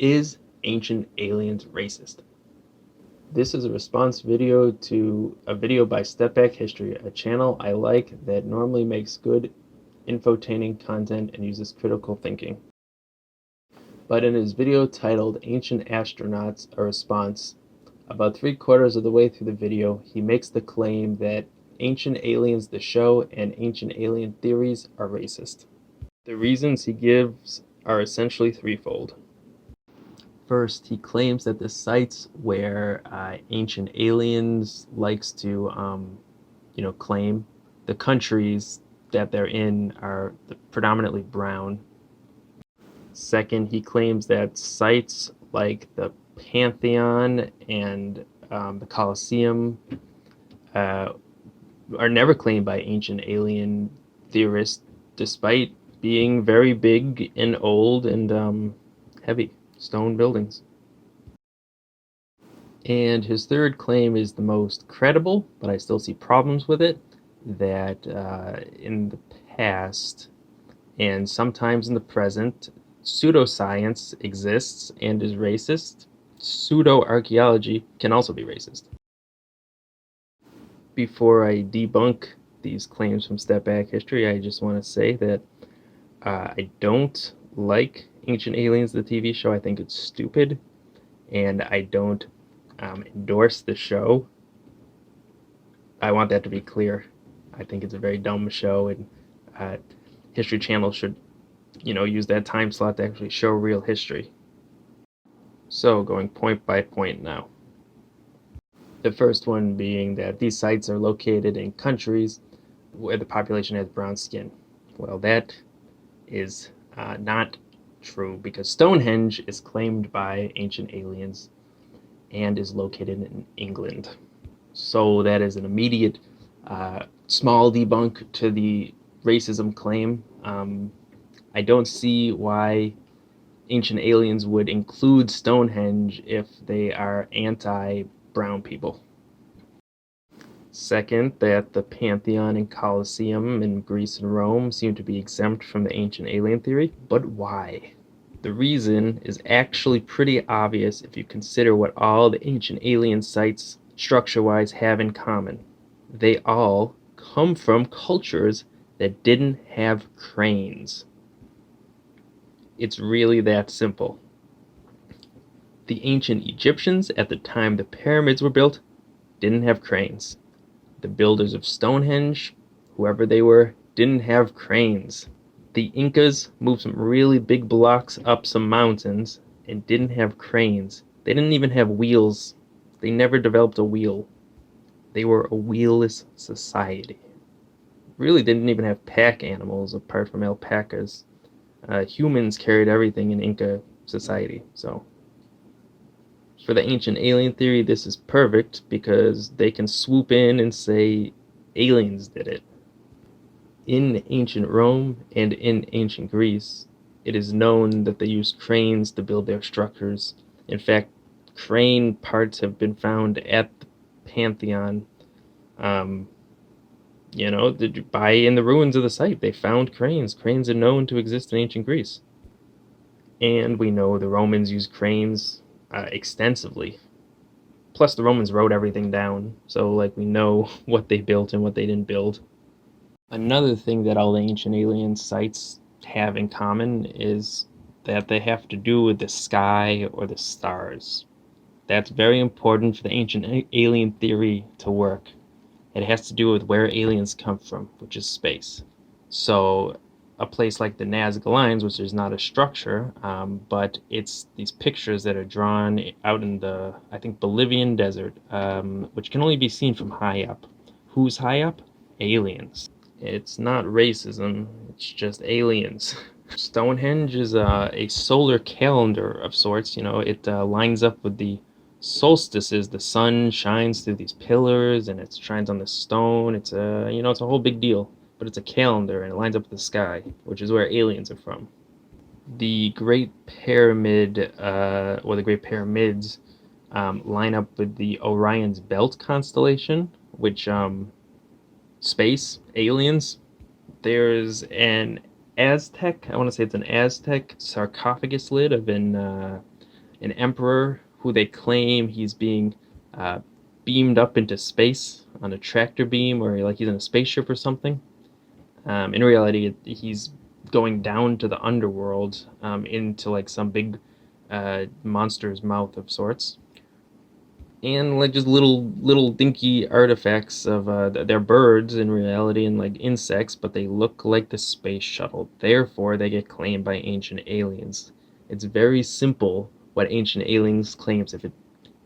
Is Ancient Aliens racist? This is a response video to a video by Step Back History, a channel I like that normally makes good infotaining content and uses critical thinking. But in his video titled Ancient Astronauts, a Response, about 3/4 of the way through the video, he makes the claim that Ancient Aliens the show and Ancient Alien theories are racist. The reasons he gives are essentially threefold. First, he claims that the sites where Ancient Aliens likes to, claim, the countries that they're in are predominantly brown. Second, he claims that sites like the Pantheon and the Colosseum are never claimed by Ancient Alien theorists, despite being very big and old and heavy stone buildings. And his third claim is the most credible, but I still see problems with it, that in the past and sometimes in the present, pseudoscience exists and is racist. Pseudoarchaeology can also be racist. Before I debunk these claims from Step Back History, I just want to say that I don't like Ancient Aliens, the TV show. I think it's stupid, and I don't endorse the show. I want that to be clear. I think it's a very dumb show, and History Channel should, use that time slot to actually show real history. So, going point by point now. The first one being that these sites are located in countries where the population has brown skin. Well, that is not true, because Stonehenge is claimed by Ancient Aliens and is located in England. So that is an immediate small debunk to the racism claim. I don't see why Ancient Aliens would include Stonehenge if they are anti-brown people. Second, that the Pantheon and Colosseum in Greece and Rome seem to be exempt from the Ancient Alien theory, but why? The reason is actually pretty obvious if you consider what all the Ancient Alien sites, structure-wise, have in common. They all come from cultures that didn't have cranes. It's really that simple. The ancient Egyptians, at the time the pyramids were built, didn't have cranes. The builders of Stonehenge, whoever they were, didn't have cranes. The Incas moved some really big blocks up some mountains and didn't have cranes. They didn't even have wheels. They never developed a wheel. They were a wheelless society. Really didn't even have pack animals apart from alpacas. Humans carried everything in Inca society. So for the Ancient Alien theory, this is perfect because they can swoop in and say aliens did it. In ancient Rome and in ancient Greece, it is known that they used cranes to build their structures. In fact, crane parts have been found at the Pantheon. In the ruins of the site, they found cranes. Cranes are known to exist in ancient Greece. And we know the Romans used cranes extensively. Plus, the Romans wrote everything down, so we know what they built and what they didn't build. Another thing that all the Ancient Alien sites have in common is that they have to do with the sky or the stars. That's very important for the Ancient Alien theory to work. It has to do with where aliens come from, which is space. So a place like the Nazca Lines, which is not a structure, but it's these pictures that are drawn out in the, I think, Bolivian desert, which can only be seen from high up. Who's high up? Aliens. It's not racism, it's just aliens. Stonehenge is a solar calendar of sorts. It lines up with the solstices. The sun shines through these pillars and it shines on the stone. It's a whole big deal, but it's a calendar and it lines up with the sky, which is where aliens are from. The Great Pyramid, or the Great Pyramids, line up with the Orion's Belt constellation, which space, aliens. There's an Aztec, I want to say it's an Aztec sarcophagus lid of an an emperor who they claim he's being beamed up into space on a tractor beam, or like he's in a spaceship or something. In reality, he's going down to the underworld, into like some big monster's mouth of sorts, and like just little dinky artifacts of they're birds in reality and like insects, but they look like the space shuttle. Therefore, they get claimed by ancient aliens. It's very simple what ancient aliens claims. If it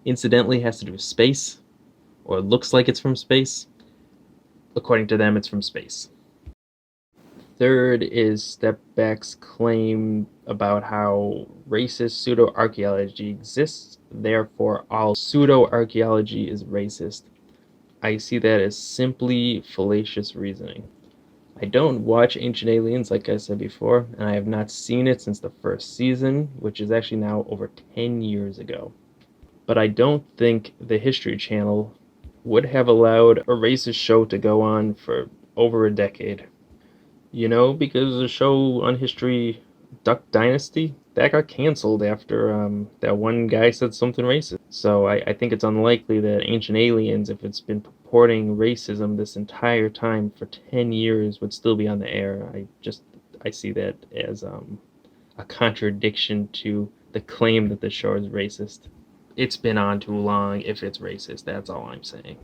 incidentally has to do with space or looks like it's from space, according to them, it's from space. Third is Stepback's claim about how racist pseudoarchaeology exists, therefore all pseudoarchaeology is racist. I see that as simply fallacious reasoning. I don't watch Ancient Aliens, like I said before, and I have not seen it since the first season, which is actually now over 10 years ago. But I don't think the History Channel would have allowed a racist show to go on for over a decade. Because the show on history, Duck Dynasty, that got canceled after that one guy said something racist. So I think it's unlikely that Ancient Aliens, if it's been purporting racism this entire time for 10 years, would still be on the air. I see that as a contradiction to the claim that the show is racist. It's been on too long if it's racist, that's all I'm saying.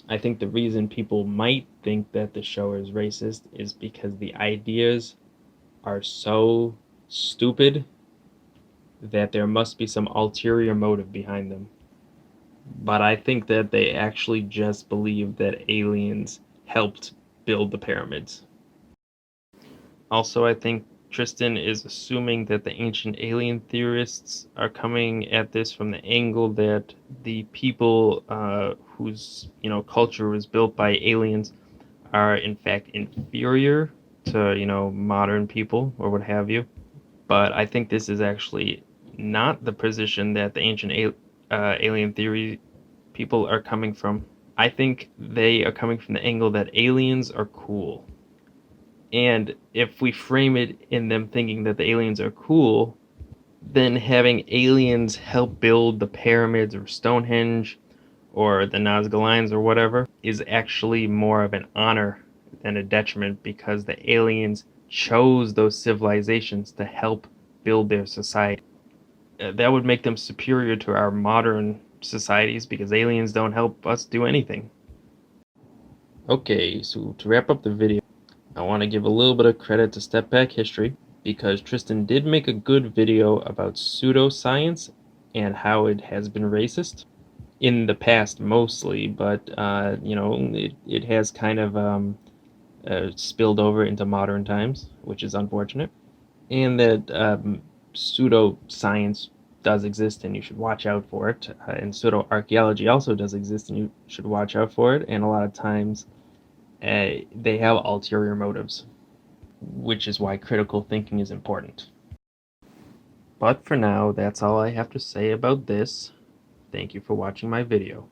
I think the reason people might think that the show is racist is because the ideas are so stupid that there must be some ulterior motive behind them. But I think that they actually just believe that aliens helped build the pyramids. Also, I think Tristan is assuming that the ancient alien theorists are coming at this from the angle that the people whose culture was built by aliens are in fact inferior to modern people or what have you. But I think this is actually not the position that the ancient alien theory people are coming from. I think they are coming from the angle that aliens are cool. And if we frame it in them thinking that the aliens are cool, then having aliens help build the pyramids or Stonehenge or the Nazca Lines or whatever is actually more of an honor than a detriment, because the aliens chose those civilizations to help build their society. That would make them superior to our modern societies because aliens don't help us do anything. Okay, so to wrap up the video, I want to give a little bit of credit to Step Back History, because Tristan did make a good video about pseudoscience and how it has been racist in the past mostly, but it has kind of spilled over into modern times, which is unfortunate, and that pseudoscience does exist and you should watch out for it, and pseudoarchaeology also does exist and you should watch out for it, and a lot of times they have ulterior motives, which is why critical thinking is important. But for now, that's all I have to say about this. Thank you for watching my video.